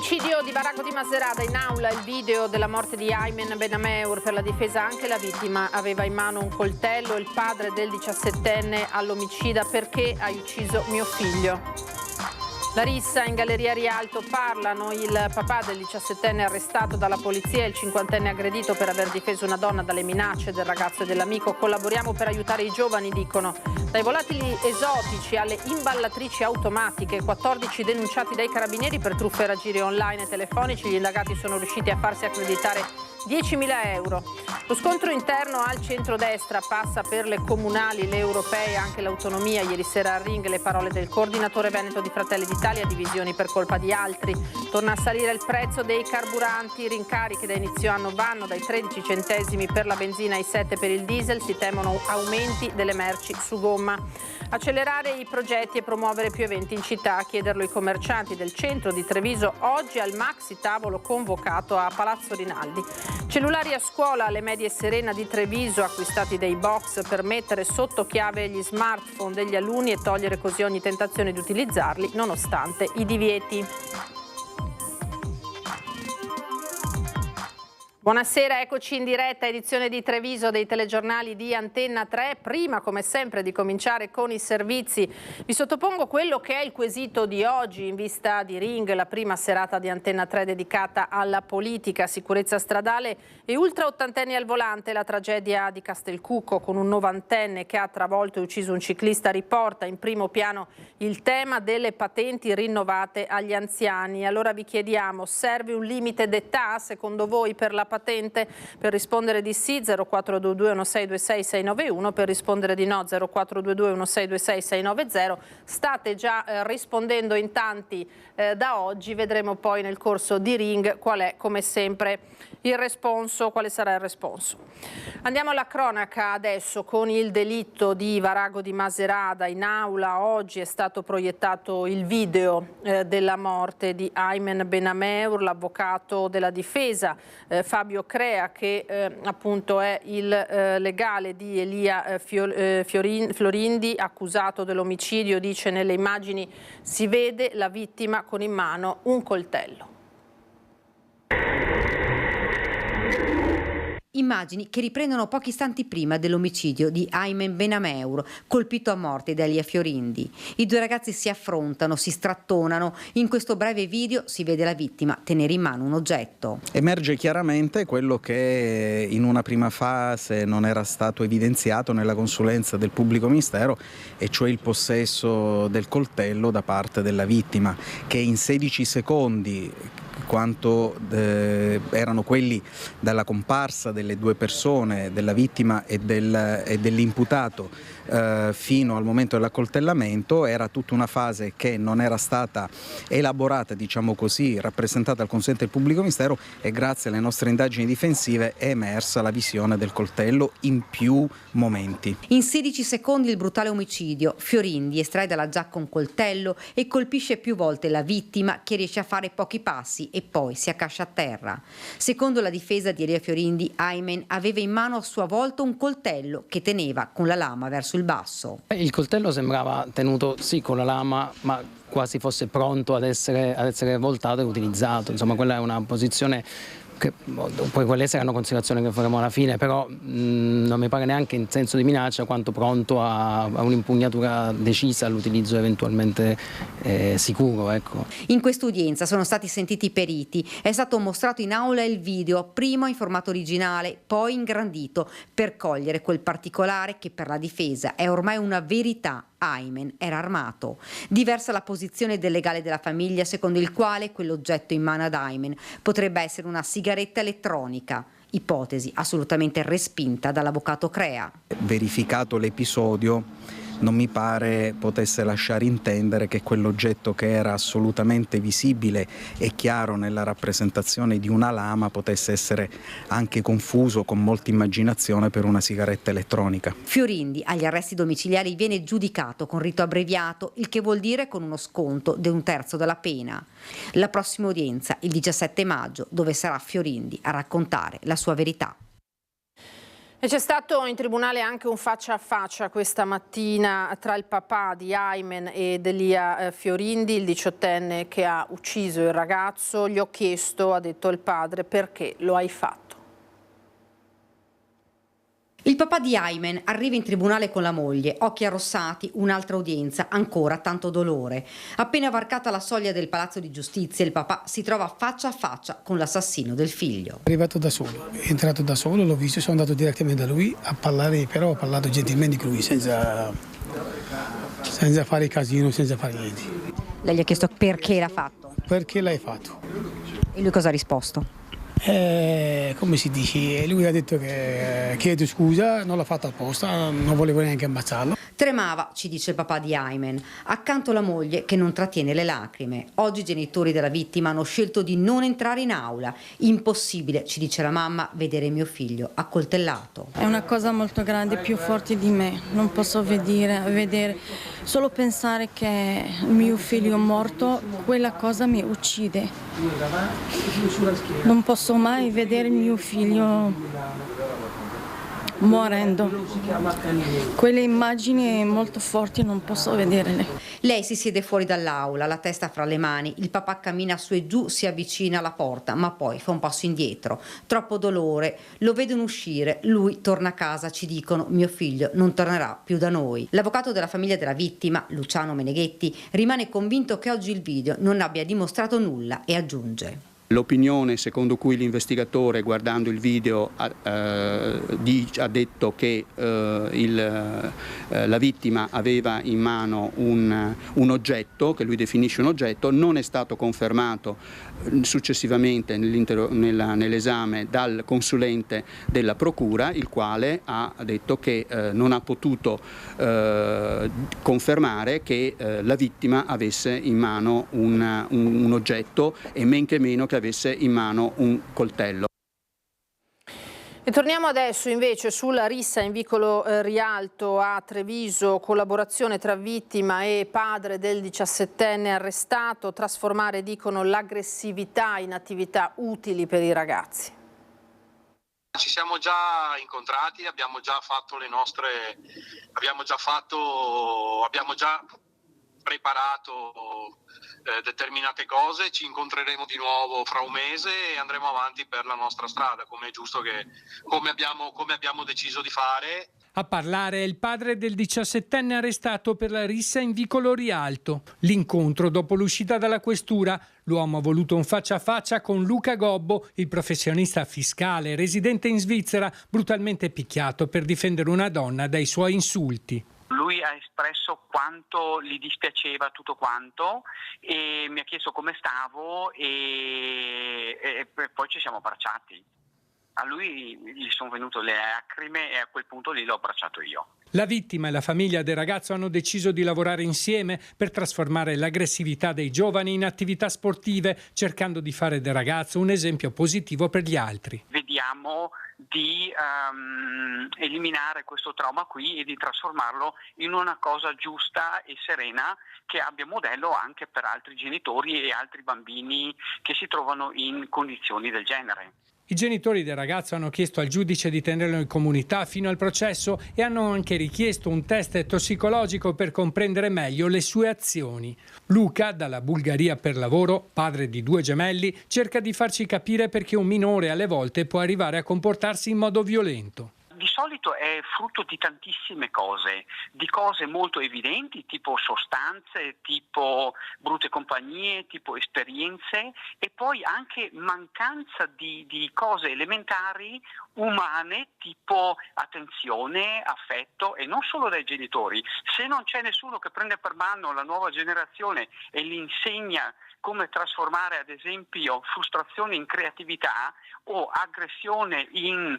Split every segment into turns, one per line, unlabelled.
L'omicidio di Varago di Macerata, in aula il video della morte di Aymen Benameur. Per la difesa anche la vittima aveva in mano un coltello. Il padre del 17enne all'omicida: perché hai ucciso mio figlio? La rissa in Galleria Rialto, parlano il papà del 17enne arrestato dalla polizia e il 50enne aggredito per aver difeso una donna dalle minacce del ragazzo e dell'amico. Collaboriamo per aiutare i giovani, dicono. Dai volatili esotici alle imballatrici automatiche, 14 denunciati dai carabinieri per truffe e raggiri online e telefonici. Gli indagati sono riusciti a farsi accreditare 10.000 euro. Lo scontro interno al centrodestra passa per le comunali, le europee, anche l'autonomia. Ieri sera al ring le parole del coordinatore veneto di Fratelli d'Italia: divisioni per colpa di altri. Torna a salire il prezzo dei carburanti, rincarichi da inizio anno vanno dai 13 centesimi per la benzina ai 7 per il diesel, si temono aumenti delle merci su gomma. Accelerare i progetti e promuovere più eventi in città, a chiederlo i commercianti del centro di Treviso oggi al maxi tavolo convocato a Palazzo Rinaldi. Cellulari a scuola, alle medie Serena di Treviso, acquistati dei box per mettere sotto chiave gli smartphone degli alunni e togliere così ogni tentazione di utilizzarli nonostante i divieti. Buonasera, eccoci in diretta, edizione di Treviso dei telegiornali di Antenna 3. Prima, come sempre, di cominciare con i servizi, vi sottopongo quello che è il quesito di oggi in vista di Ring, la prima serata di Antenna 3 dedicata alla politica, sicurezza stradale e ultra ottantenni al volante. La tragedia di Castelcucco con un novantenne che ha travolto e ucciso un ciclista riporta in primo piano il tema delle patenti rinnovate agli anziani. Allora vi chiediamo, serve un limite d'età secondo voi per la patente? Per rispondere di sì 0422 1626 691, per rispondere di no 0422 1626 690. State già rispondendo in tanti da oggi, vedremo poi nel corso di Ring qual è come sempre il responso, quale sarà il responso. Andiamo alla cronaca adesso con il delitto di Varago di Macerata. In aula oggi è stato proiettato il video della morte di Aymen Benameur. L'avvocato della difesa Fabio Crea, che appunto è il legale di Elia Florindi, accusato dell'omicidio, dice: nelle immagini si vede la vittima con in mano un coltello.
Immagini che riprendono pochi istanti prima dell'omicidio di Aymen Benameur, colpito a morte da Elia Florindi. I due ragazzi si affrontano, si strattonano. In questo breve video si vede la vittima tenere in mano un oggetto.
Emerge chiaramente quello che in una prima fase non era stato evidenziato nella consulenza del pubblico ministero, e cioè il possesso del coltello da parte della vittima, che in 16 secondi, quanto erano quelli dalla comparsa delle due persone, della vittima e dell'imputato, fino al momento dell'accoltellamento, era tutta una fase che non era stata elaborata, diciamo così, rappresentata al consulente del pubblico ministero, e grazie alle nostre indagini difensive è emersa la visione del coltello in più momenti.
In 16 secondi il brutale omicidio. Florindi estrae dalla giacca un coltello e colpisce più volte la vittima, che riesce a fare pochi passi e poi si accascia a terra. Secondo la difesa di Elia Florindi, Aymen aveva in mano a sua volta un coltello che teneva con la lama verso il basso.
Il coltello sembrava tenuto sì con la lama, ma quasi fosse pronto ad essere voltato e utilizzato. Insomma, quella è una posizione che poi quelle saranno considerazioni che faremo alla fine, però non mi pare neanche in senso di minaccia quanto pronto a un'impugnatura decisa all'utilizzo eventualmente sicuro. Ecco.
In quest'udienza sono stati sentiti i periti, è stato mostrato in aula il video, prima in formato originale, poi ingrandito, per cogliere quel particolare che per la difesa è ormai una verità. Aymen era armato. Diversa la posizione del legale della famiglia, secondo il quale quell'oggetto in mano ad Aymen potrebbe essere una sigaretta elettronica, ipotesi assolutamente respinta dall'avvocato Crea.
Verificato l'episodio, non mi pare potesse lasciare intendere che quell'oggetto, che era assolutamente visibile e chiaro nella rappresentazione di una lama, potesse essere anche confuso con molta immaginazione per una sigaretta elettronica.
Florindi agli arresti domiciliari viene giudicato con rito abbreviato, il che vuol dire con uno sconto di 1/3 della pena. La prossima udienza il 17 maggio, dove sarà Florindi a raccontare la sua verità.
E c'è stato in tribunale anche un faccia a faccia questa mattina tra il papà di Aymen e Delia Fiorindi, il 18enne che ha ucciso il ragazzo. Gli ho chiesto, ha detto il padre, perché lo hai fatto.
Il papà di Aymen arriva in tribunale con la moglie, occhi arrossati, un'altra udienza, ancora tanto dolore. Appena varcata la soglia del Palazzo di Giustizia, il papà si trova faccia a faccia con l'assassino del figlio.
È arrivato da solo, è entrato da solo, l'ho visto, sono andato direttamente da lui a parlare, però ho parlato gentilmente con lui, senza fare casino, senza fare niente.
Lei gli ha chiesto perché l'ha fatto?
Perché l'hai fatto?
E lui cosa ha risposto?
Come si dice, lui ha detto che chiede scusa, non l'ha fatto apposta, non volevo neanche ammazzarlo.
Tremava, ci dice il papà di Aymen, accanto la moglie che non trattiene le lacrime. Oggi i genitori della vittima hanno scelto di non entrare in aula. Impossibile, ci dice la mamma, vedere mio figlio accoltellato.
È una cosa molto grande, più forte di me. Non posso vedere, solo pensare che mio figlio è morto, quella cosa mi uccide. Non posso mai vedere mio figlio morendo. Quelle immagini molto forti non posso vederle.
Lei si siede fuori dall'aula, la testa fra le mani, il papà cammina su e giù, si avvicina alla porta, ma poi fa un passo indietro. Troppo dolore, lo vedono uscire, lui torna a casa, ci dicono, mio figlio non tornerà più da noi. L'avvocato della famiglia della vittima, Luciano Meneghetti, rimane convinto che oggi il video non abbia dimostrato nulla e aggiunge:
l'opinione secondo cui l'investigatore, guardando il video, ha detto che la vittima aveva in mano un oggetto, che lui definisce un oggetto, non è stato confermato successivamente nell'esame dal consulente della procura, il quale ha detto che non ha potuto confermare che la vittima avesse in mano un oggetto e men che meno che avesse in mano un coltello.
E torniamo adesso invece sulla rissa in vicolo Rialto a Treviso, collaborazione tra vittima e padre del 17enne arrestato, trasformare, dicono, l'aggressività in attività utili per i ragazzi.
Ci siamo già incontrati, abbiamo già preparato determinate cose, ci incontreremo di nuovo fra un mese e andremo avanti per la nostra strada, come è giusto come abbiamo deciso di fare.
A parlare è il padre del 17enne arrestato per la rissa in vicolo Rialto. L'incontro dopo l'uscita dalla questura. L'uomo ha voluto un faccia a faccia con Luca Gobbo, il professionista fiscale residente in Svizzera, brutalmente picchiato per difendere una donna dai suoi insulti.
Lui ha espresso quanto gli dispiaceva tutto quanto e mi ha chiesto come stavo e poi ci siamo abbracciati. A lui gli sono venute le lacrime e a quel punto lì l'ho abbracciato io.
La vittima e la famiglia del ragazzo hanno deciso di lavorare insieme per trasformare l'aggressività dei giovani in attività sportive, cercando di fare del ragazzo un esempio positivo per gli altri.
Vediamo di eliminare questo trauma qui e di trasformarlo in una cosa giusta e serena che abbia modello anche per altri genitori e altri bambini che si trovano in condizioni del genere.
I genitori del ragazzo hanno chiesto al giudice di tenerlo in comunità fino al processo e hanno anche richiesto un test tossicologico per comprendere meglio le sue azioni. Luca, dalla Bulgaria per lavoro, padre di 2 gemelli, cerca di farci capire perché un minore alle volte può arrivare a comportarsi in modo violento.
Di solito è frutto di tantissime cose, di cose molto evidenti, tipo sostanze, tipo brutte compagnie, tipo esperienze e poi anche mancanza di cose elementari umane, tipo attenzione, affetto e non solo dai genitori. Se non c'è nessuno che prende per mano la nuova generazione e gli insegna come trasformare ad esempio frustrazione in creatività o aggressione in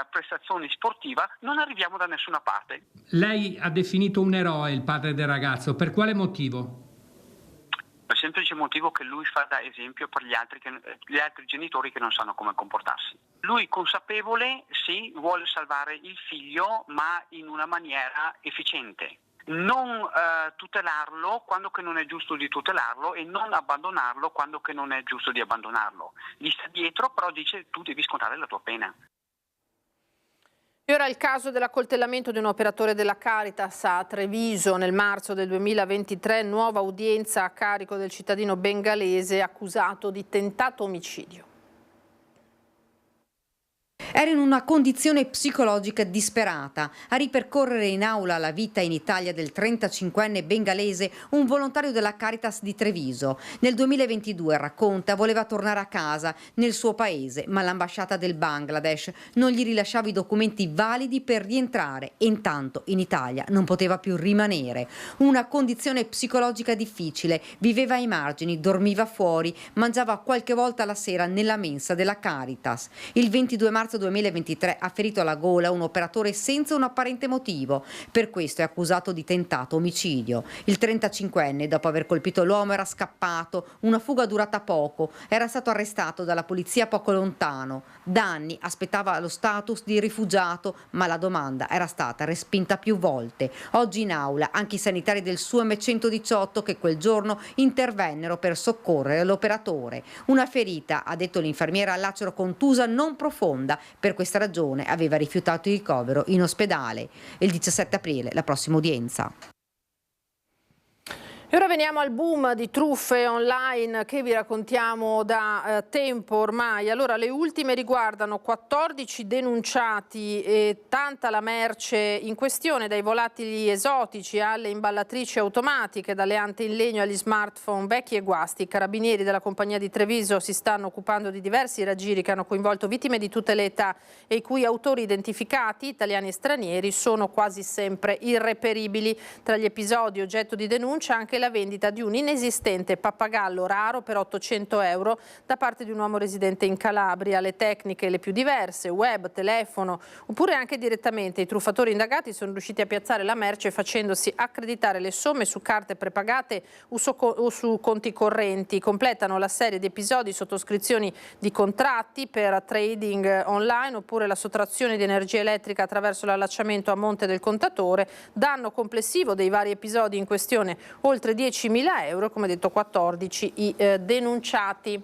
prestazioni sportiva, non arriviamo da nessuna parte.
Lei ha definito un eroe il padre del ragazzo, per quale motivo?
Per il semplice motivo che lui fa da esempio per gli altri genitori che non sanno come comportarsi. Lui consapevole, sì, vuole salvare il figlio, ma in una maniera efficiente. Non tutelarlo quando che non è giusto di tutelarlo e non abbandonarlo quando che non è giusto di abbandonarlo. Gli sta dietro, però dice tu devi scontare la tua pena.
E ora il caso dell'accoltellamento di un operatore della Caritas a Treviso nel marzo del 2023, nuova udienza a carico del cittadino bengalese accusato di tentato omicidio.
Era in una condizione psicologica disperata. A ripercorrere in aula la vita in Italia del 35enne bengalese, un volontario della Caritas di Treviso. Nel 2022, racconta, voleva tornare a casa, nel suo paese, ma l'ambasciata del Bangladesh non gli rilasciava i documenti validi per rientrare e intanto in Italia non poteva più rimanere. Una condizione psicologica difficile, viveva ai margini, dormiva fuori, mangiava qualche volta la sera nella mensa della Caritas. Il 22 marzo 2023 ha ferito alla gola un operatore senza un apparente motivo. Per questo è accusato di tentato omicidio. Il 35enne, dopo aver colpito l'uomo, era scappato. Una fuga durata poco. Era stato arrestato dalla polizia poco lontano. Da anni aspettava lo status di rifugiato, ma la domanda era stata respinta più volte. Oggi in aula anche i sanitari del SUEM 118 che quel giorno intervennero per soccorrere l'operatore. Una ferita, ha detto l'infermiera, lacero contusa non profonda. Per questa ragione aveva rifiutato il ricovero in ospedale. Il 17 aprile la prossima udienza.
E ora veniamo al boom di truffe online che vi raccontiamo da tempo ormai. Allora, le ultime riguardano 14 denunciati e tanta la merce in questione, dai volatili esotici alle imballatrici automatiche, dalle ante in legno agli smartphone vecchi e guasti. I carabinieri della compagnia di Treviso si stanno occupando di diversi raggiri che hanno coinvolto vittime di tutte le età e i cui autori identificati, italiani e stranieri, sono quasi sempre irreperibili. Tra gli episodi oggetto di denuncia anche la vendita di un inesistente pappagallo raro per 800 euro da parte di un uomo residente in Calabria. Le tecniche le più diverse, web, telefono oppure anche direttamente. I truffatori indagati sono riusciti a piazzare la merce facendosi accreditare le somme su carte prepagate o su conti correnti. Completano la serie di episodi sottoscrizioni di contratti per trading online oppure la sottrazione di energia elettrica attraverso l'allacciamento a monte del contatore. Danno complessivo dei vari episodi in questione oltre 10.000 euro, come detto 14 i denunciati.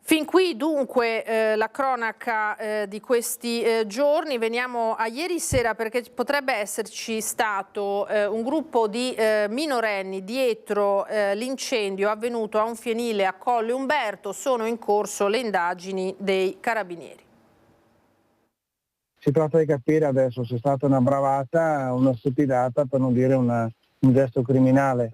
Fin qui dunque la cronaca di questi giorni. Veniamo a ieri sera perché potrebbe esserci stato un gruppo di minorenni dietro l'incendio avvenuto a un fienile a Colle Umberto. Sono in corso le indagini dei carabinieri.
Si tratta di capire adesso se è stata una bravata, una stupidata, per non dire un gesto criminale.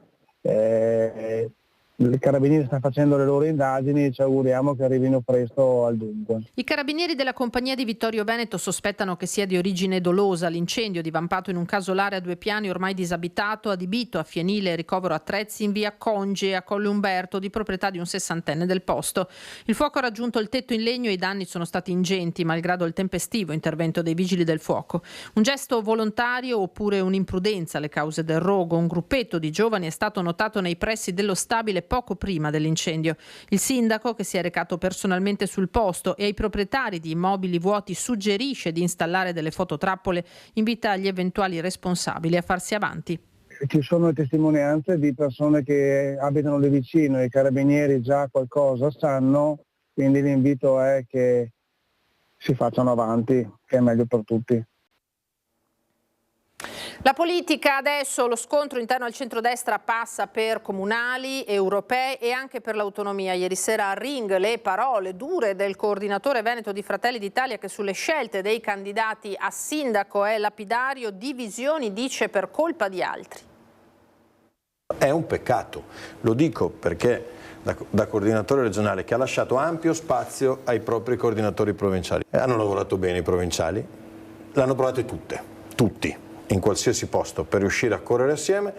I carabinieri stanno facendo le loro indagini e ci auguriamo che arrivino presto al dunque.
I carabinieri della compagnia di Vittorio Veneto sospettano che sia di origine dolosa. L'incendio, divampato in un casolare a 2 piani ormai disabitato, adibito a fienile e ricovero attrezzi in via Conge a Colle Umberto, di proprietà di un 60enne del posto. Il fuoco ha raggiunto il tetto in legno e i danni sono stati ingenti, malgrado il tempestivo intervento dei vigili del fuoco. Un gesto volontario oppure un'imprudenza le cause del rogo? Un gruppetto di giovani è stato notato nei pressi dello stabile poco prima dell'incendio. Il sindaco, che si è recato personalmente sul posto e ai proprietari di immobili vuoti suggerisce di installare delle fototrappole, invita gli eventuali responsabili a farsi avanti.
Ci sono testimonianze di persone che abitano lì vicino e i carabinieri già qualcosa sanno, quindi l'invito è che si facciano avanti, che è meglio per tutti.
La politica adesso, lo scontro interno al centrodestra passa per comunali, europei e anche per l'autonomia. Ieri sera a Ring le parole dure del coordinatore veneto di Fratelli d'Italia che sulle scelte dei candidati a sindaco è lapidario, divisioni dice per colpa di altri.
È un peccato, lo dico perché da coordinatore regionale che ha lasciato ampio spazio ai propri coordinatori provinciali. Hanno lavorato bene i provinciali, l'hanno provate tutti. In qualsiasi posto per riuscire a correre assieme,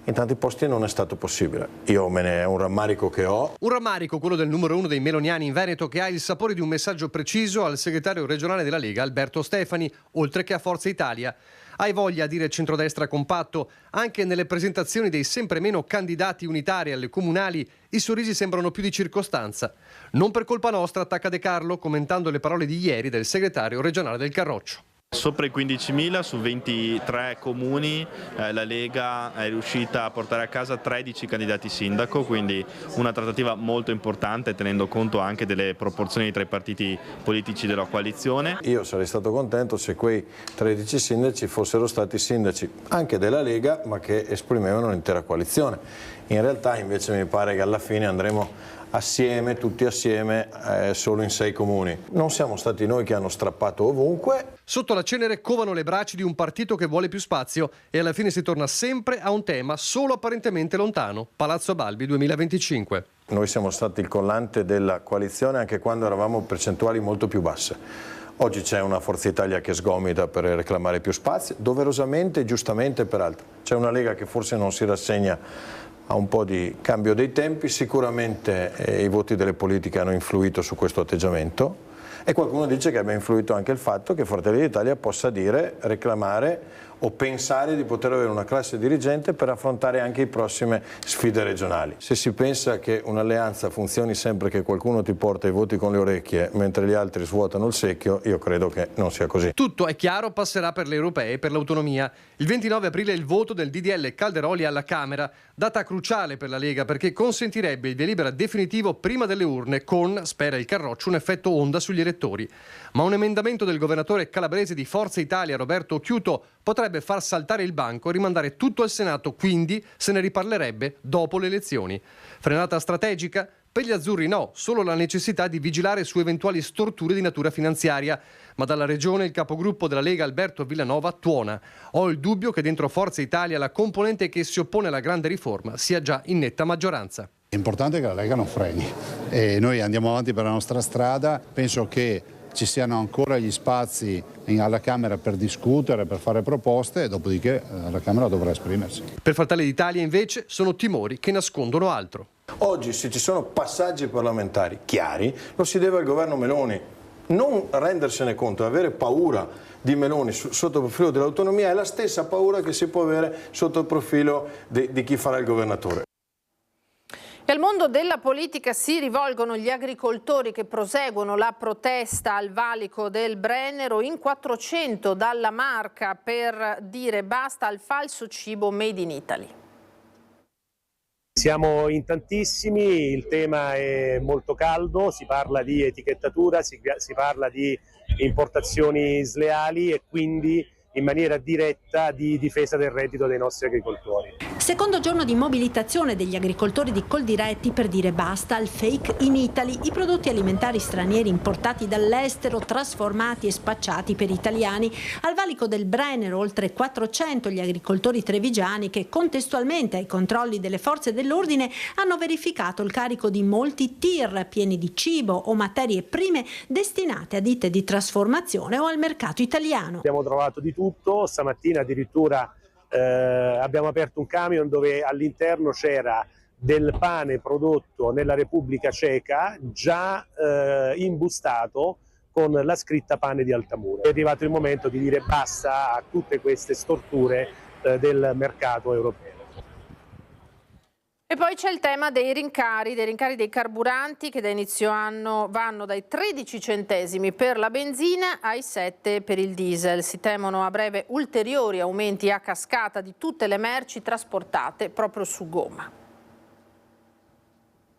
in tanti posti non è stato possibile. Io è un rammarico che ho.
Un rammarico, quello del numero 1 dei meloniani in Veneto, che ha il sapore di un messaggio preciso al segretario regionale della Lega, Alberto Stefani, oltre che a Forza Italia. Hai voglia, a dire centrodestra compatto, anche nelle presentazioni dei sempre meno candidati unitari alle comunali, i sorrisi sembrano più di circostanza. Non per colpa nostra, attacca De Carlo, commentando le parole di ieri del segretario regionale del Carroccio.
Sopra i 15.000 su 23 comuni la Lega è riuscita a portare a casa 13 candidati sindaco, quindi una trattativa molto importante tenendo conto anche delle proporzioni tra i partiti politici della coalizione.
Io sarei stato contento se quei 13 sindaci fossero stati sindaci anche della Lega, ma che esprimevano l'intera coalizione. In realtà invece mi pare che alla fine andremo assieme, tutti assieme, solo in 6 comuni. Non siamo stati noi che hanno strappato ovunque.
Sotto la cenere covano le braccia di un partito che vuole più spazio e alla fine si torna sempre a un tema solo apparentemente lontano, Palazzo Balbi 2025.
Noi siamo stati il collante della coalizione anche quando eravamo percentuali molto più basse. Oggi c'è una Forza Italia che sgomita per reclamare più spazio, doverosamente e giustamente peraltro. C'è una Lega che forse non si rassegna a un po' di cambio dei tempi, sicuramente i voti delle politiche hanno influito su questo atteggiamento e qualcuno dice che abbia influito anche il fatto che Fratelli d'Italia possa dire, reclamare o pensare di poter avere una classe dirigente per affrontare anche le prossime sfide regionali. Se si pensa che un'alleanza funzioni sempre che qualcuno ti porta i voti con le orecchie mentre gli altri svuotano il secchio, io credo che non sia così.
Tutto è chiaro, passerà per le europee e per l'autonomia. Il 29 aprile è il voto del DDL Calderoli alla Camera, data cruciale per la Lega perché consentirebbe il via libera definitivo prima delle urne con, spera il Carroccio, un effetto onda sugli elettori. Ma un emendamento del governatore calabrese di Forza Italia, Roberto Occhiuto, potrebbe far saltare il banco e rimandare tutto al Senato, quindi se ne riparlerebbe dopo le elezioni. Frenata strategica? Per gli azzurri no, solo la necessità di vigilare su eventuali storture di natura finanziaria. Ma dalla regione il capogruppo della Lega Alberto Villanova tuona. Ho il dubbio che dentro Forza Italia la componente che si oppone alla grande riforma sia già in netta maggioranza.
È importante che la Lega non freni e noi andiamo avanti per la nostra strada. Penso che ci siano ancora gli spazi alla Camera per discutere, per fare proposte e dopodiché la Camera dovrà esprimersi.
Per Fratelli d'Italia invece sono timori che nascondono altro.
Oggi se ci sono passaggi parlamentari chiari lo si deve al governo Meloni. Non rendersene conto, avere paura di Meloni sotto il profilo dell'autonomia è la stessa paura che si può avere sotto il profilo di chi farà il governatore.
E al mondo della politica si rivolgono gli agricoltori che proseguono la protesta al valico del Brennero, in 400 dalla Marca per dire basta al falso cibo made in Italy.
Siamo in tantissimi, il tema è molto caldo, si parla di etichettatura, si parla di importazioni sleali e quindi in maniera diretta di difesa del reddito dei nostri agricoltori.
Secondo giorno di mobilitazione degli agricoltori di Coldiretti per dire basta al fake in Italy, i prodotti alimentari stranieri importati dall'estero, trasformati e spacciati per italiani. Al valico del Brennero oltre 400 gli agricoltori trevigiani che contestualmente ai controlli delle forze dell'ordine hanno verificato il carico di molti tir pieni di cibo o materie prime destinate a ditte di trasformazione o al mercato italiano.
Abbiamo trovato di tutto, stamattina addirittura abbiamo aperto un camion dove all'interno c'era del pane prodotto nella Repubblica Ceca già imbustato con la scritta pane di Altamura. È arrivato il momento di dire basta a tutte queste storture del mercato europeo.
E poi c'è il tema dei rincari dei carburanti che da inizio anno vanno dai 13 centesimi per la benzina ai 7 per il diesel. Si temono a breve ulteriori aumenti a cascata di tutte le merci trasportate proprio su gomma.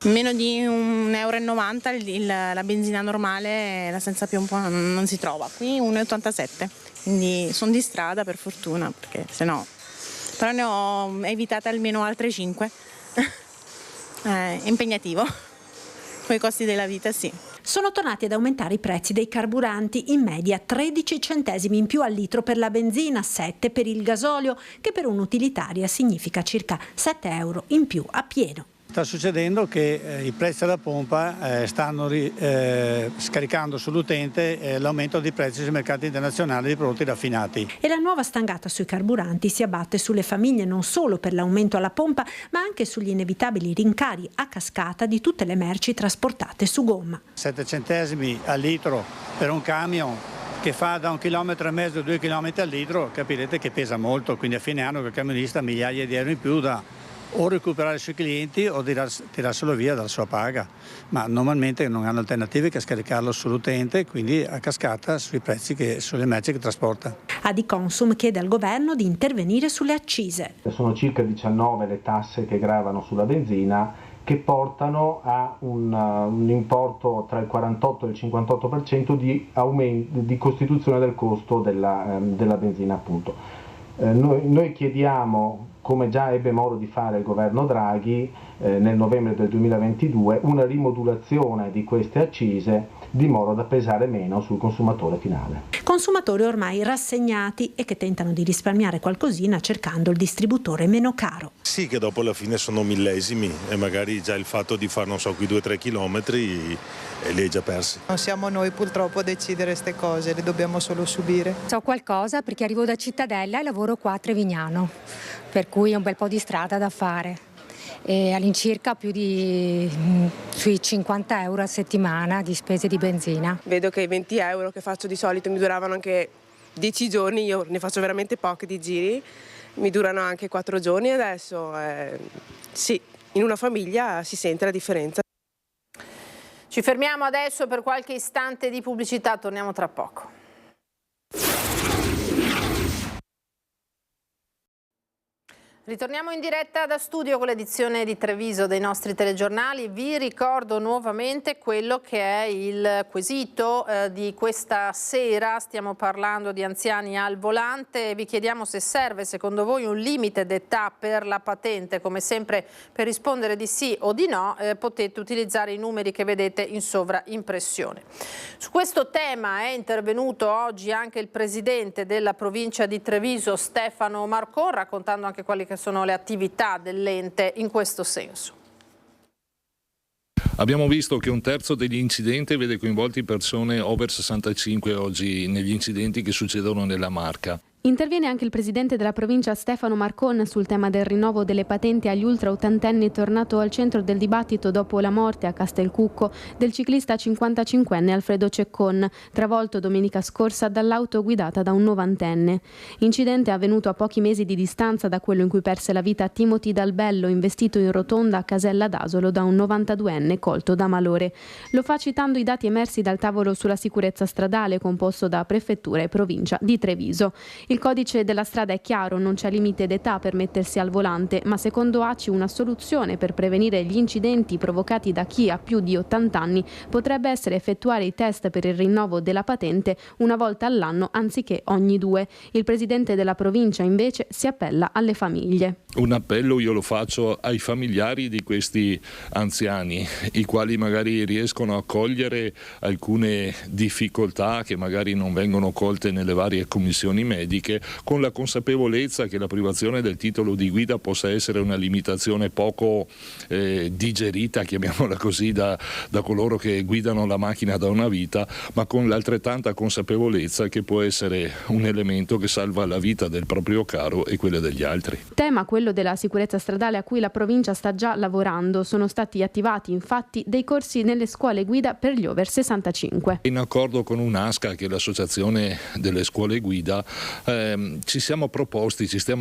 Meno di €1,90 la benzina normale, la senza piombo non si trova. Qui 1,87, quindi sono di strada per fortuna, perché se no. Però ne ho evitate almeno altre 5. È impegnativo, con i costi della vita sì.
Sono tornati ad aumentare i prezzi dei carburanti, in media 13 centesimi in più al litro per la benzina, 7 per il gasolio, che per un'utilitaria significa circa €7 in più a pieno.
Sta succedendo che i prezzi alla pompa stanno scaricando sull'utente l'aumento dei prezzi sui mercati internazionali di prodotti raffinati.
E la nuova stangata sui carburanti si abbatte sulle famiglie non solo per l'aumento alla pompa, ma anche sugli inevitabili rincari a cascata di tutte le merci trasportate su gomma.
7 centesimi al litro per un camion che fa da 1,5 km a 2 km al litro, capirete che pesa molto, quindi a fine anno il camionista ha migliaia di euro in più da o recuperare i suoi clienti o tirarselo via dalla sua paga, ma normalmente non hanno alternative che scaricarlo sull'utente, quindi a cascata sui prezzi sulle merci che trasporta.
Adiconsum chiede al governo di intervenire sulle accise.
Sono circa 19 le tasse che gravano sulla benzina, che portano a un importo tra il 48 e il 58% di costituzione del costo della benzina, appunto. Noi chiediamo, come già ebbe modo di fare il governo Draghi nel novembre del 2022, una rimodulazione di queste accise di modo da pesare meno sul consumatore finale.
Consumatori ormai rassegnati e che tentano di risparmiare qualcosina cercando il distributore meno caro.
Sì, che dopo alla fine sono millesimi e magari già il fatto di fare, non so, quei 2-3 chilometri li hai già persi.
Non siamo noi purtroppo a decidere queste cose, le dobbiamo solo subire.
So qualcosa perché arrivo da Cittadella e lavoro qua a Trevignano, per cui è un bel po' di strada da fare. E all'incirca più di sui 50 euro a settimana di spese di benzina.
Vedo che i 20 euro che faccio di solito mi duravano anche 10 giorni, io ne faccio veramente pochi di giri, mi durano anche 4 giorni adesso. Sì, in una famiglia si sente la differenza.
Ci fermiamo adesso per qualche istante di pubblicità, torniamo tra poco. Ritorniamo in diretta da studio con l'edizione di Treviso dei nostri telegiornali. Vi ricordo nuovamente quello che è il quesito di questa sera. Stiamo parlando di anziani al volante. Vi chiediamo se serve secondo voi un limite d'età per la patente. Come sempre, per rispondere di sì o di no potete utilizzare i numeri che vedete in sovraimpressione. Su questo tema è intervenuto oggi anche il presidente della provincia di Treviso, Stefano Marcon, raccontando anche quali che sono le attività dell'ente in questo senso.
Abbiamo visto che un terzo degli incidenti vede coinvolti persone over 65 oggi negli incidenti che succedono nella Marca.
Interviene anche il presidente della provincia Stefano Marcon sul tema del rinnovo delle patenti agli ultra ottantenni, tornato al centro del dibattito dopo la morte a Castelcucco del ciclista 55enne Alfredo Ceccon, travolto domenica scorsa dall'auto guidata da un novantenne. Incidente avvenuto a pochi mesi di distanza da quello in cui perse la vita Timothy Dalbello, investito in rotonda a Casella d'Asolo da un 92enne colto da malore. Lo fa citando i dati emersi dal tavolo sulla sicurezza stradale composto da prefettura e provincia di Treviso. Il codice della strada è chiaro, non c'è limite d'età per mettersi al volante, ma secondo ACI una soluzione per prevenire gli incidenti provocati da chi ha più di 80 anni potrebbe essere effettuare i test per il rinnovo della patente una volta all'anno anziché ogni 2. Il presidente della provincia invece si appella alle famiglie.
Un appello io lo faccio ai familiari di questi anziani, i quali magari riescono a cogliere alcune difficoltà che magari non vengono colte nelle varie commissioni mediche, con la consapevolezza che la privazione del titolo di guida possa essere una limitazione poco digerita, chiamiamola così, da coloro che guidano la macchina da una vita, ma con l'altrettanta consapevolezza che può essere un elemento che salva la vita del proprio caro e quella degli altri.
Tema quello della sicurezza stradale a cui la provincia sta già lavorando. Sono stati attivati infatti dei corsi nelle scuole guida per gli over 65.
In accordo con UNASCA, che è l'associazione delle scuole guida, ci stiamo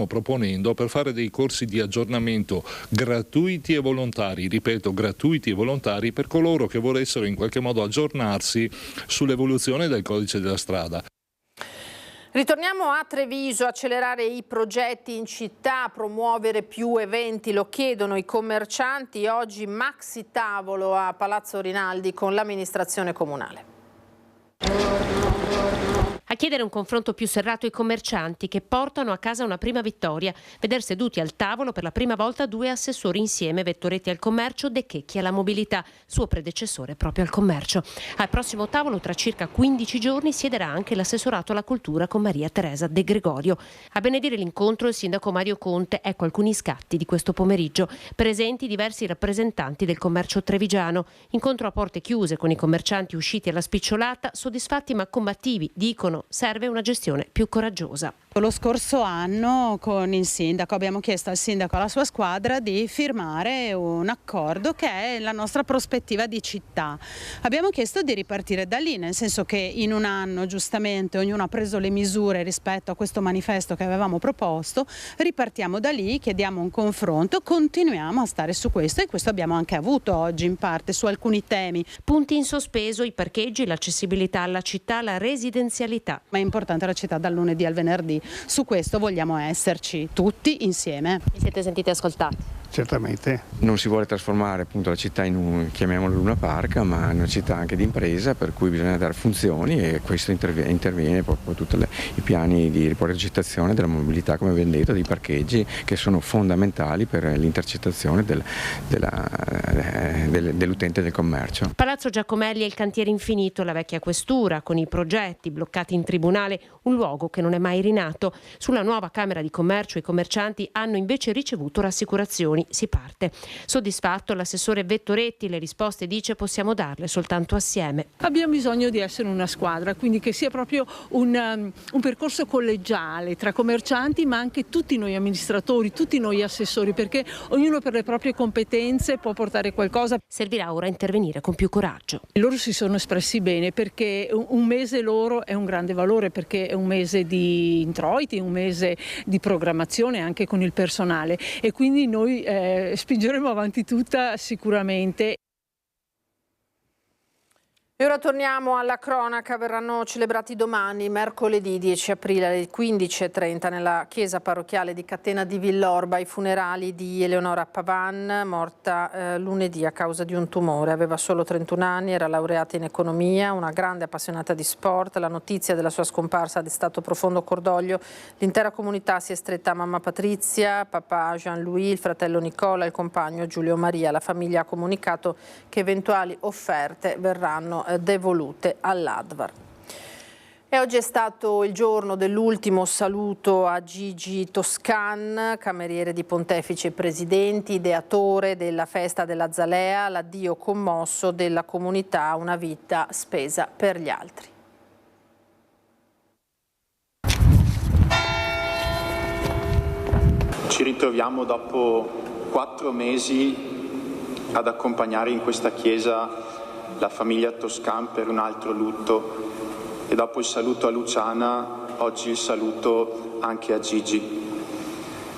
proponendo per fare dei corsi di aggiornamento gratuiti e volontari, ripeto, gratuiti e volontari per coloro che volessero in qualche modo aggiornarsi sull'evoluzione del codice della strada.
Ritorniamo a Treviso, accelerare i progetti in città, promuovere più eventi, lo chiedono i commercianti. Oggi maxi tavolo a Palazzo Rinaldi con l'amministrazione comunale.
A chiedere un confronto più serrato i commercianti, che portano a casa una prima vittoria: veder seduti al tavolo per la prima volta 2 assessori insieme, Vettoretti al commercio, De Checchi alla mobilità, suo predecessore proprio al commercio. Al prossimo tavolo, tra circa 15 giorni, siederà anche l'assessorato alla cultura con Maria Teresa De Gregorio. A benedire l'incontro il sindaco Mario Conte. Ecco alcuni scatti di questo pomeriggio. Presenti diversi rappresentanti del commercio trevigiano. Incontro a porte chiuse con i commercianti usciti alla spicciolata, soddisfatti ma combattivi, dicono serve una gestione più coraggiosa.
Lo scorso anno con il sindaco abbiamo chiesto al sindaco e alla sua squadra di firmare un accordo che è la nostra prospettiva di città. Abbiamo chiesto di ripartire da lì, nel senso che in un anno giustamente ognuno ha preso le misure rispetto a questo manifesto che avevamo proposto, ripartiamo da lì, chiediamo un confronto, continuiamo a stare su questo e questo abbiamo anche avuto oggi in parte su alcuni temi.
Punti in sospeso i parcheggi, l'accessibilità alla città, la residenzialità.
Ma è importante la città dal lunedì al venerdì. Su questo vogliamo esserci tutti insieme.
Vi siete sentiti ascoltati?
Certamente. Non si vuole trasformare appunto la città in un, chiamiamolo Luna Park, ma in una città anche di impresa, per cui bisogna dare funzioni e questo interviene proprio tutti i piani di riprogettazione della mobilità, come abbiamo detto, dei parcheggi che sono fondamentali per l'intercettazione dell'utente del commercio.
Palazzo Giacomelli è il cantiere infinito, la vecchia questura con i progetti bloccati in tribunale, un luogo che non è mai rinato. Sulla nuova Camera di Commercio i commercianti hanno invece ricevuto rassicurazioni. Si parte. Soddisfatto l'assessore Vettoretti, le risposte dice possiamo darle soltanto assieme.
Abbiamo bisogno di essere una squadra, quindi che sia proprio un percorso collegiale tra commercianti ma anche tutti noi amministratori, tutti noi assessori, perché ognuno per le proprie competenze può portare qualcosa.
Servirà ora intervenire con più coraggio.
Loro si sono espressi bene perché un mese loro è un grande valore, perché è un mese di introiti, un mese di programmazione anche con il personale e quindi noi spingeremo avanti tutta sicuramente.
E ora torniamo alla cronaca. Verranno celebrati domani, mercoledì 10 aprile alle 15:30 nella chiesa parrocchiale di Catena di Villorba i funerali di Eleonora Pavan, morta lunedì a causa di un tumore. Aveva solo 31 anni, era laureata in economia, una grande appassionata di sport. La notizia della sua scomparsa ha destato profondo cordoglio. L'intera comunità si è stretta a mamma Patrizia, papà Jean-Louis, il fratello Nicola, il compagno Giulio Maria. La famiglia ha comunicato che eventuali offerte verranno devolute all'Advar. E oggi è stato il giorno dell'ultimo saluto a Gigi Toscan, cameriere di Pontefici e Presidenti, ideatore della festa dell'Azalea, l'addio commosso della comunità, una vita spesa per gli altri.
Ci ritroviamo dopo 4 mesi ad accompagnare in questa chiesa la famiglia Toscan per un altro lutto e dopo il saluto a Luciana, oggi il saluto anche a Gigi.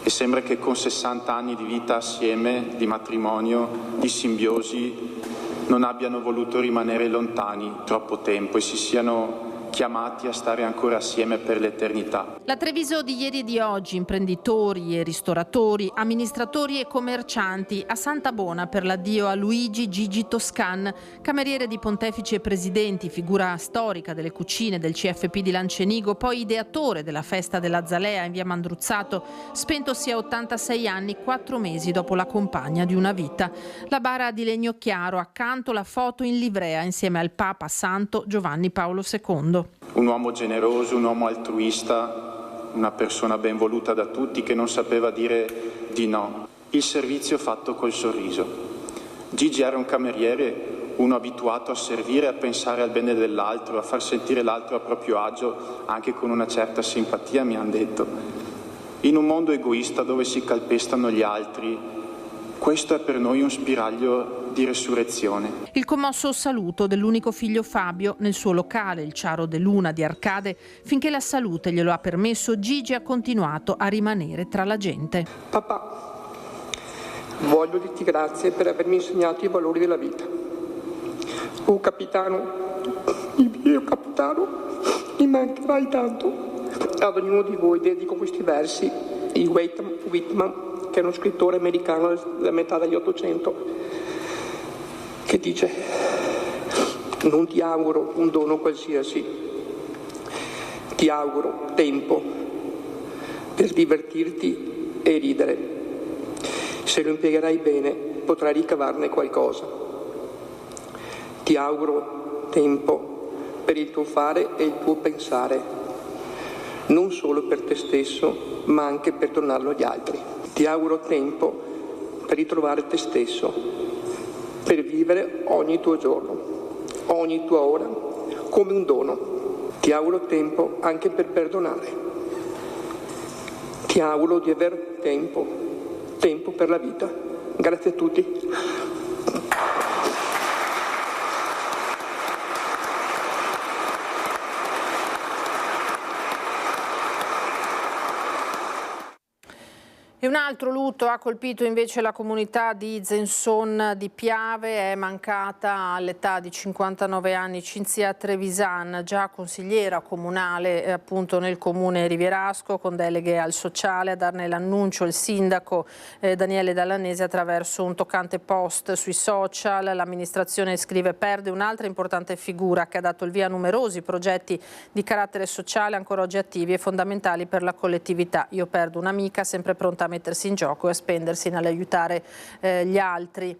E sembra che con 60 anni di vita assieme, di matrimonio, di simbiosi, non abbiano voluto rimanere lontani troppo tempo e si siano chiamati a stare ancora assieme per l'eternità.
La Treviso di ieri e di oggi, imprenditori e ristoratori, amministratori e commercianti a Santa Bona per l'addio a Luigi Gigi Toscan, cameriere di Pontefici e Presidenti, figura storica delle cucine del CFP di Lancenigo, poi ideatore della festa dell'Azalea in via Mandruzzato, spentosi a 86 anni 4 mesi dopo la compagna di una vita. La bara di legno chiaro, accanto la foto in livrea insieme al Papa Santo Giovanni Paolo II.
Un uomo generoso, un uomo altruista, una persona ben voluta da tutti che non sapeva dire di no. Il servizio fatto col sorriso. Gigi era un cameriere, uno abituato a servire, a pensare al bene dell'altro, a far sentire l'altro a proprio agio, anche con una certa simpatia, mi hanno detto. In un mondo egoista dove si calpestano gli altri, questo è per noi un spiraglio di resurrezione.
Il commosso saluto dell'unico figlio Fabio nel suo locale, il Ciaro de Luna di Arcade. Finché la salute glielo ha permesso, Gigi ha continuato a rimanere tra la gente.
Papà, voglio dirti grazie per avermi insegnato i valori della vita. Oh capitano, il mio capitano, mi mancherai tanto. Ad ognuno di voi dedico questi versi di Walt Whitman, che è uno scrittore americano della metà degli 800, che dice: non ti auguro un dono qualsiasi, ti auguro tempo per divertirti e ridere. Se lo impiegherai bene potrai ricavarne qualcosa. Ti auguro tempo per il tuo fare e il tuo pensare, non solo per te stesso ma anche per donarlo agli altri. Ti auguro tempo per ritrovare te stesso, per vivere ogni tuo giorno, ogni tua ora come un dono. Ti auguro tempo anche per perdonare, Ti auguro di aver tempo per la vita. Grazie a tutti.
E un altro lutto ha colpito invece la comunità di Zenson di Piave. È mancata all'età di 59 anni Cinzia Trevisan, già consigliera comunale appunto nel comune rivierasco, con deleghe al sociale. A darne l'annuncio il sindaco Daniele Dallanese attraverso un toccante post sui social. L'amministrazione scrive: perde un'altra importante figura che ha dato il via a numerosi progetti di carattere sociale ancora oggi attivi e fondamentali per la collettività. Io perdo un'amica sempre pronta a mettersi in gioco e a spendersi nell'aiutare gli altri.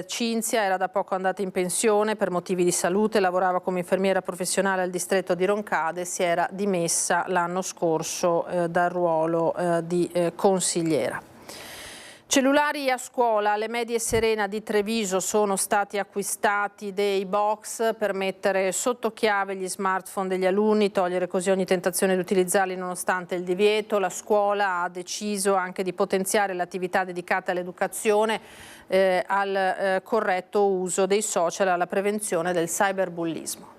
Cinzia era da poco andata in pensione per motivi di salute, lavorava come infermiera professionale al distretto di Roncade, si era dimessa l'anno scorso dal ruolo di consigliera. Cellulari a scuola. Alle medie Serena di Treviso sono stati acquistati dei box per mettere sotto chiave gli smartphone degli alunni, togliere così ogni tentazione di utilizzarli nonostante il divieto. La scuola ha deciso anche di potenziare l'attività dedicata all'educazione, al corretto uso dei social e alla prevenzione del cyberbullismo.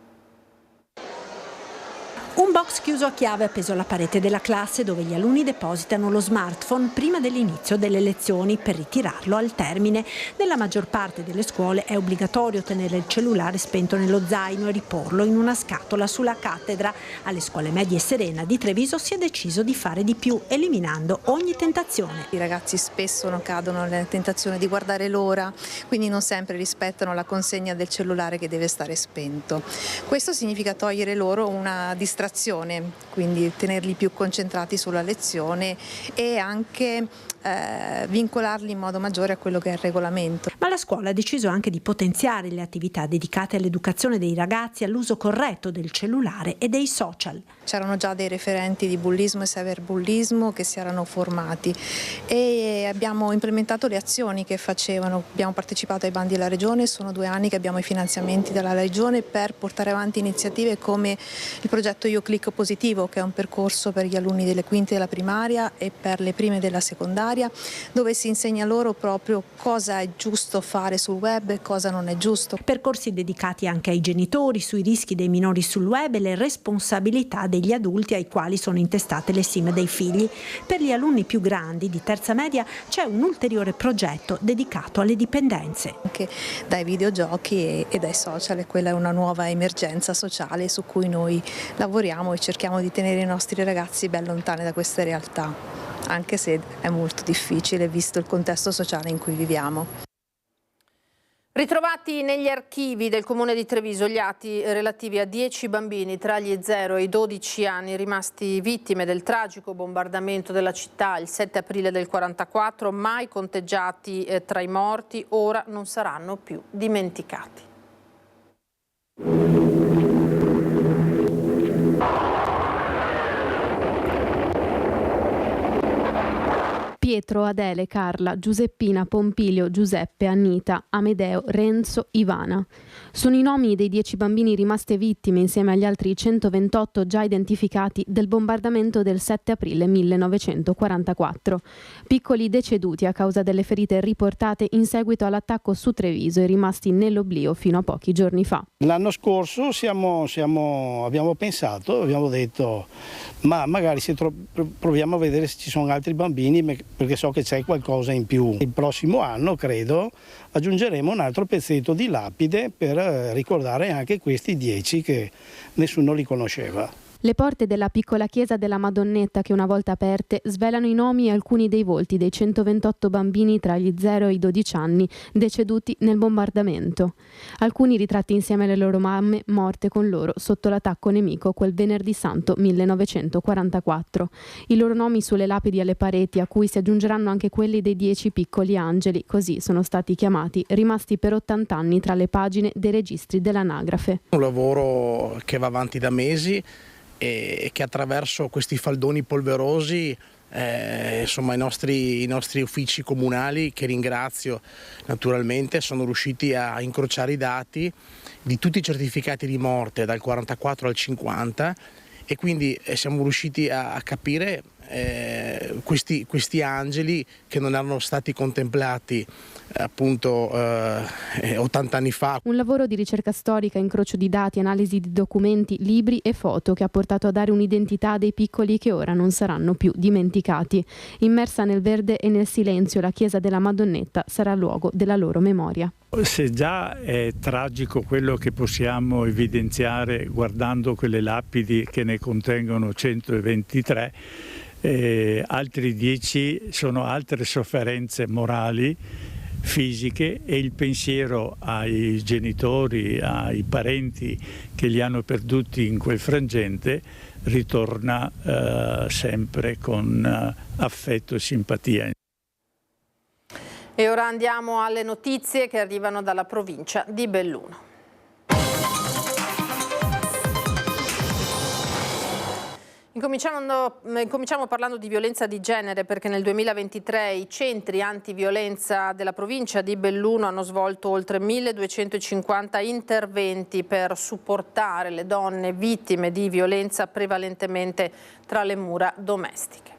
Un box chiuso a chiave appeso alla parete della classe dove gli alunni depositano lo smartphone prima dell'inizio delle lezioni per ritirarlo al termine. Nella maggior parte delle scuole è obbligatorio tenere il cellulare spento nello zaino e riporlo in una scatola sulla cattedra. Alle scuole medie Serena di Treviso si è deciso di fare di più, eliminando ogni tentazione.
I ragazzi spesso non cadono nella tentazione di guardare l'ora, quindi non sempre rispettano la consegna del cellulare che deve stare spento. Questo significa togliere loro una distrazione, quindi tenerli più concentrati sulla lezione e anche vincolarli in modo maggiore a quello che è il regolamento.
Ma la scuola ha deciso anche di potenziare le attività dedicate all'educazione dei ragazzi all'uso corretto del cellulare e dei social.
C'erano già dei referenti di bullismo e cyberbullismo che si erano formati e abbiamo implementato le azioni che facevano. Abbiamo partecipato ai bandi della Regione, sono 2 anni che abbiamo i finanziamenti della Regione per portare avanti iniziative come il progetto Io Click Positivo, che è un percorso per gli alunni delle quinte della primaria e per le prime della secondaria, dove si insegna loro proprio cosa è giusto fare sul web e cosa non è giusto.
Percorsi dedicati anche ai genitori sui rischi dei minori sul web e le responsabilità degli adulti ai quali sono intestate le SIM dei figli. Per gli alunni più grandi di terza media c'è un ulteriore progetto dedicato alle dipendenze.
Anche dai videogiochi e dai social, e quella è una nuova emergenza sociale su cui noi lavoriamo e cerchiamo di tenere i nostri ragazzi ben lontani da queste realtà, anche se è molto difficile visto il contesto sociale in cui viviamo.
Ritrovati negli archivi del Comune di Treviso gli atti relativi a 10 bambini tra gli 0 e i 12 anni rimasti vittime del tragico bombardamento della città il 7 aprile del 1944, mai conteggiati tra i morti, ora non saranno più dimenticati.
Pietro, Adele, Carla, Giuseppina, Pompilio, Giuseppe, Annita, Amedeo, Renzo, Ivana. Sono i nomi dei 10 bambini rimaste vittime insieme agli altri 128 già identificati del bombardamento del 7 aprile 1944. Piccoli deceduti a causa delle ferite riportate in seguito all'attacco su Treviso e rimasti nell'oblio fino a pochi giorni fa.
L'anno scorso abbiamo pensato, abbiamo detto ma magari se proviamo a vedere se ci sono altri bambini, perché so che c'è qualcosa in più. Il prossimo anno, credo, aggiungeremo un altro pezzetto di lapide per ricordare anche questi 10 che nessuno li conosceva.
Le porte della piccola chiesa della Madonnetta, che una volta aperte, svelano i nomi e alcuni dei volti dei 128 bambini tra gli 0 e i 12 anni deceduti nel bombardamento. Alcuni ritratti insieme alle loro mamme morte con loro sotto l'attacco nemico quel venerdì santo 1944. I loro nomi sulle lapidi alle pareti, a cui si aggiungeranno anche quelli dei 10 piccoli angeli, così sono stati chiamati, rimasti per 80 anni tra le pagine dei registri dell'anagrafe.
Un lavoro che va avanti da mesi e che attraverso questi faldoni polverosi insomma i nostri uffici comunali, che ringrazio naturalmente, sono riusciti a incrociare i dati di tutti i certificati di morte dal 44 al 50 e quindi siamo riusciti a capire questi angeli che non erano stati contemplati appunto 80 anni fa.
Un lavoro di ricerca storica, incrocio di dati, analisi di documenti, libri e foto che ha portato a dare un'identità dei piccoli che ora non saranno più dimenticati. Immersa nel verde e nel silenzio, la chiesa della Madonnetta sarà luogo della loro memoria.
Se già è tragico quello che possiamo evidenziare guardando quelle lapidi che ne contengono 123, altri 10 sono altre sofferenze morali, fisiche, e il pensiero ai genitori, ai parenti che li hanno perduti in quel frangente ritorna sempre con affetto e simpatia.
E ora andiamo alle notizie che arrivano dalla provincia di Belluno. Incominciamo parlando di violenza di genere, perché nel 2023 i centri antiviolenza della provincia di Belluno hanno svolto oltre 1250 interventi per supportare le donne vittime di violenza prevalentemente tra le mura domestiche.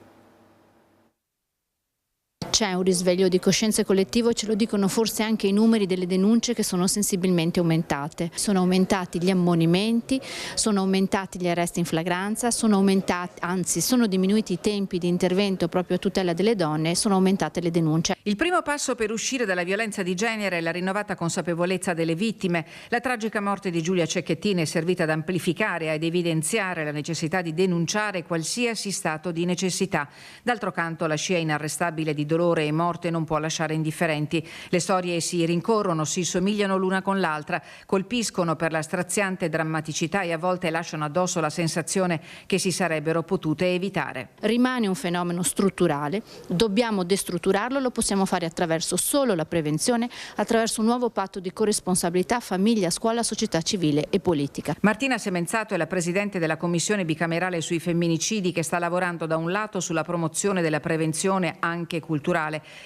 C'è un risveglio di coscienza collettivo, ce lo dicono forse anche i numeri delle denunce che sono sensibilmente aumentate. Sono aumentati gli ammonimenti, sono aumentati gli arresti in flagranza, sono diminuiti i tempi di intervento proprio a tutela delle donne, sono aumentate le denunce.
Il primo passo per uscire dalla violenza di genere è la rinnovata consapevolezza delle vittime. La tragica morte di Giulia Cecchettin è servita ad amplificare ed evidenziare la necessità di denunciare qualsiasi stato di necessità. D'altro canto la scia inarrestabile di dolore e morte non può lasciare indifferenti. Le storie si rincorrono, si somigliano l'una con l'altra, colpiscono per la straziante drammaticità e a volte lasciano addosso la sensazione che si sarebbero potute evitare.
Rimane un fenomeno strutturale, dobbiamo destrutturarlo, lo possiamo fare attraverso solo la prevenzione, attraverso un nuovo patto di corresponsabilità famiglia, scuola, società civile e politica.
Martina Semenzato è la presidente della commissione bicamerale sui femminicidi, che sta lavorando da un lato sulla promozione della prevenzione anche culturale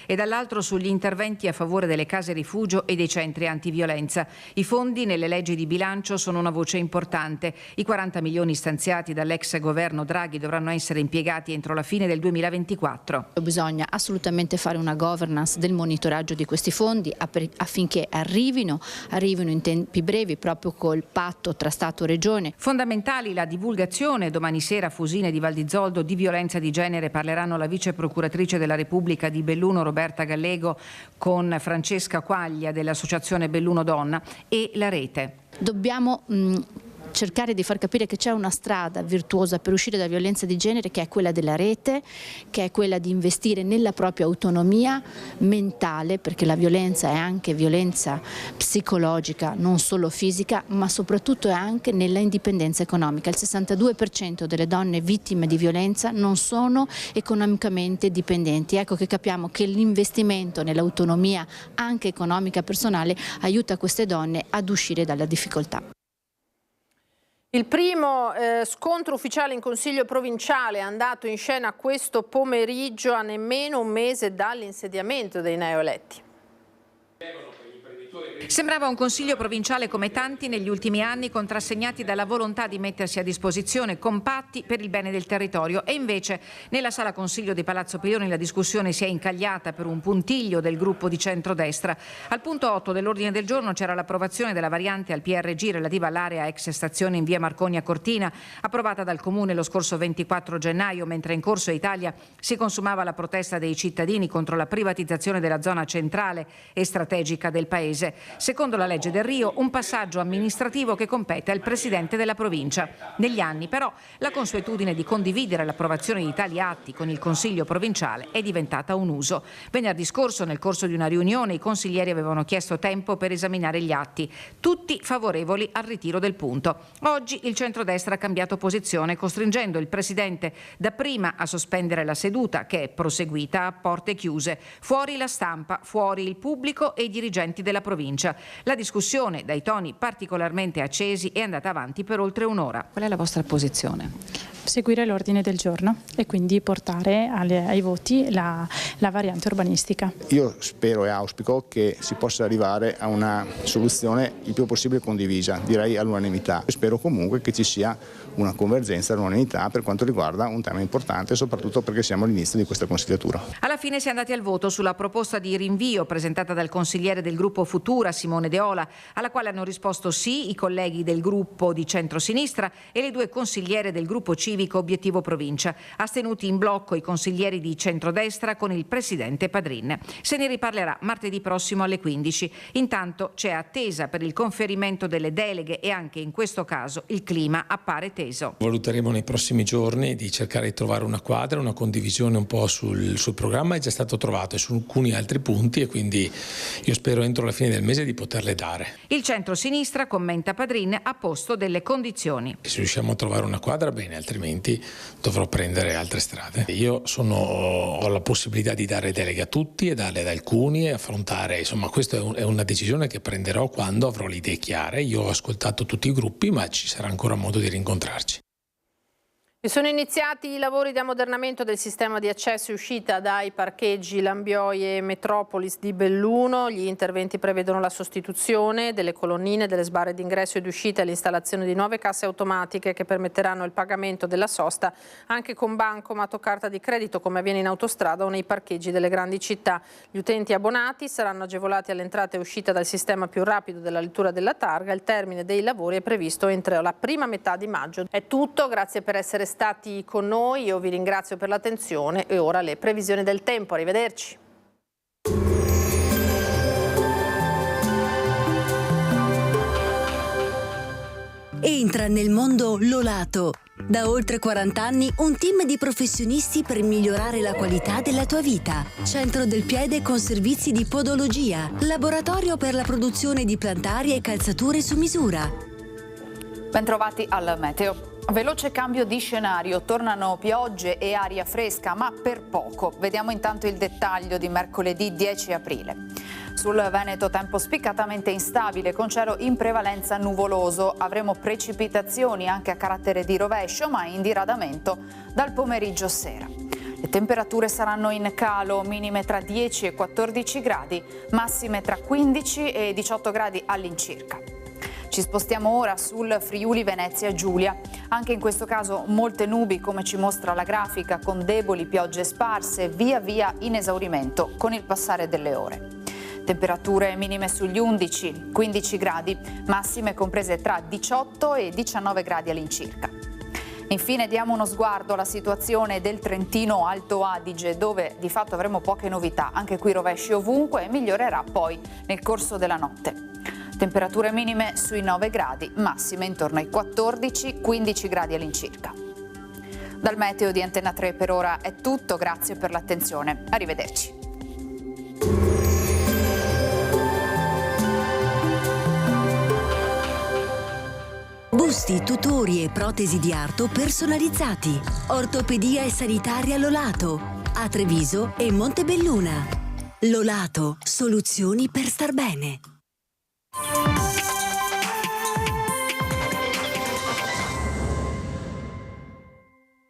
e dall'altro sugli interventi a favore delle case rifugio e dei centri antiviolenza. I fondi nelle leggi di bilancio sono una voce importante. I 40 milioni stanziati dall'ex governo Draghi dovranno essere impiegati entro la fine del 2024.
Bisogna assolutamente fare una governance del monitoraggio di questi fondi affinché arrivino in tempi brevi, proprio col patto tra Stato e Regione.
Fondamentali la divulgazione. Domani sera a Fusine di Val di Zoldo di violenza di genere parleranno la vice procuratrice della Repubblica di Belluno Roberta Gallego con Francesca Quaglia dell'associazione Belluno Donna e la rete.
Dobbiamo cercare di far capire che c'è una strada virtuosa per uscire dalla violenza di genere, che è quella della rete, che è quella di investire nella propria autonomia mentale, perché la violenza è anche violenza psicologica, non solo fisica, ma soprattutto è anche nella indipendenza economica. Il 62% delle donne vittime di violenza non sono economicamente dipendenti. Ecco che capiamo che l'investimento nell'autonomia anche economica personale aiuta queste donne ad uscire dalla difficoltà.
Il primo scontro ufficiale in Consiglio provinciale è andato in scena questo pomeriggio a nemmeno un mese dall'insediamento dei neoeletti.
Sembrava un consiglio provinciale come tanti negli ultimi anni, contrassegnati dalla volontà di mettersi a disposizione compatti per il bene del territorio, e invece nella sala consiglio di Palazzo Pilioni la discussione si è incagliata per un puntiglio del gruppo di centrodestra. Al punto 8 dell'ordine del giorno c'era l'approvazione della variante al PRG relativa all'area ex stazione in via Marconi a Cortina, approvata dal Comune lo scorso 24 gennaio, mentre in Corso Italia si consumava la protesta dei cittadini contro la privatizzazione della zona centrale e strategica del paese. Secondo la legge del Rio, un passaggio amministrativo che compete al Presidente della provincia. Negli anni, però, la consuetudine di condividere l'approvazione di tali atti con il Consiglio provinciale è diventata un uso. Venerdì scorso, nel corso di una riunione, i consiglieri avevano chiesto tempo per esaminare gli atti, tutti favorevoli al ritiro del punto. Oggi il centrodestra ha cambiato posizione, costringendo il Presidente dapprima a sospendere la seduta, che è proseguita a porte chiuse. Fuori la stampa, fuori il pubblico e i dirigenti della provincia. La discussione, dai toni particolarmente accesi, è andata avanti per oltre un'ora.
Qual è la vostra posizione?
seguire l'ordine del giorno e quindi portare ai voti la variante urbanistica.
Io spero e auspico che si possa arrivare a una soluzione il più possibile condivisa, direi all'unanimità. Spero comunque che ci sia una convergenza all'unanimità per quanto riguarda un tema importante, soprattutto perché siamo all'inizio di questa consigliatura.
Alla fine si è andati al voto sulla proposta di rinvio presentata dal consigliere del gruppo Futura, Simone De Ola, alla quale hanno risposto sì i colleghi del gruppo di centrosinistra e le 2 consigliere del gruppo civico Obiettivo Provincia, astenuti in blocco i consiglieri di centrodestra con il presidente Padrin. Se ne riparlerà martedì prossimo alle 15. Intanto c'è attesa per il conferimento delle deleghe e anche in questo caso il clima appare teso.
Valuteremo nei prossimi giorni di cercare di trovare una quadra, una condivisione un po' sul programma, è già stato trovato e su alcuni altri punti e quindi io spero entro la fine del mese di poterle dare.
Il centro-sinistra, commenta Padrin, ha posto delle condizioni.
Se riusciamo a trovare una quadra bene, altrimenti dovrò prendere altre strade. Io ho la possibilità di dare deleghe a tutti e darle ad alcuni e affrontare, insomma questa è una decisione che prenderò quando avrò le idee chiare. Io ho ascoltato tutti i gruppi ma ci sarà ancora modo di rincontrarci.
E sono iniziati i lavori di ammodernamento del sistema di accesso e uscita dai parcheggi Lambioie e Metropolis di Belluno. Gli interventi prevedono la sostituzione delle colonnine, delle sbarre d'ingresso e d'uscita e l'installazione di nuove casse automatiche che permetteranno il pagamento della sosta anche con bancomat o carta di credito, come avviene in autostrada o nei parcheggi delle grandi città. Gli utenti abbonati saranno agevolati all'entrata e uscita dal sistema più rapido della lettura della targa. Il termine dei lavori è previsto entro la prima metà di maggio. È tutto, grazie per essere stati con noi, io vi ringrazio per l'attenzione e ora le previsioni del tempo. Arrivederci.
Entra nel mondo Lolato. Da oltre 40 anni un team di professionisti per migliorare la qualità della tua vita. Centro del piede con servizi di podologia, laboratorio per la produzione di plantari e calzature su misura.
Bentrovati al meteo. Veloce cambio di scenario, tornano piogge e aria fresca, ma per poco. Vediamo intanto il dettaglio di mercoledì 10 aprile. Sul Veneto tempo spiccatamente instabile, con cielo in prevalenza nuvoloso. Avremo precipitazioni anche a carattere di rovescio, ma in diradamento dal pomeriggio sera. Le temperature saranno in calo, minime tra 10 e 14 gradi, massime tra 15 e 18 gradi all'incirca. Ci spostiamo ora sul Friuli Venezia Giulia. Anche in questo caso molte nubi, come ci mostra la grafica, con deboli piogge sparse via via in esaurimento con il passare delle ore. Temperature minime sugli 11-15 gradi, massime comprese tra 18 e 19 gradi all'incirca. Infine diamo uno sguardo alla situazione del Trentino Alto Adige, dove di fatto avremo poche novità, anche qui rovesci ovunque, e migliorerà poi nel corso della notte. Temperature minime sui 9 gradi, massime intorno ai 14-15 gradi all'incirca. Dal meteo di Antenna 3 per ora è tutto, grazie per l'attenzione. Arrivederci.
Busti, tutori e protesi di arto personalizzati. Ortopedia e sanitaria Lolato. A Treviso e Montebelluna. Lolato, soluzioni per star bene.